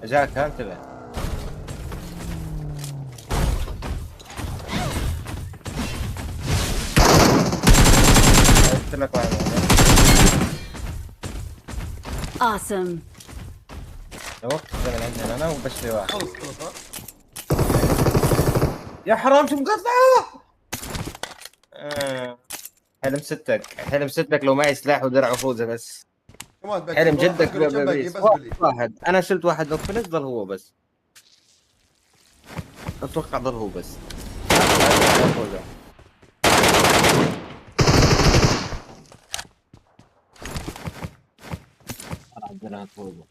جاك انتبه. قلت لك واحد. Awesome. وقت من عندنا انا وبشري واحد. خلص خلص ها. يا حرام شو مقطعه. حلم ستك، حلم ستك لو معي سلاح ودرع وفوزه بس. كمان باقي حلم جدك كم باقي بس بس بلي. واحد، انا شلت واحد نوك ضل هو بس. اتوقع ضل هو بس. عندنا فوزه.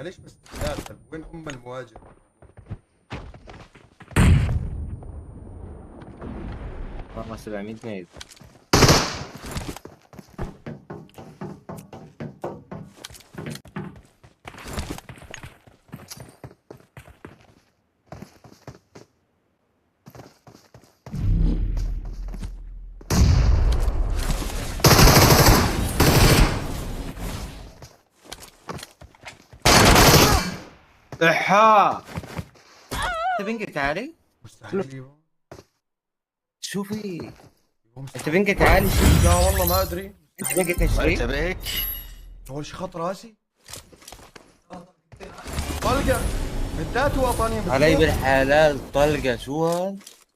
ليش بس ثلاثة؟ وين هم المواجهة؟ والله 700 نيد. احا انت بنقك عالي؟ مستحيل يبا. شو في؟ يبا انت مستحيل. بنقك عالي؟ لا والله ما ادري. انت بنقك 20؟ تبيك اول شي خط راسي طلقة بالذات هو اعطاني علي بالحلال طلقة شو هاد؟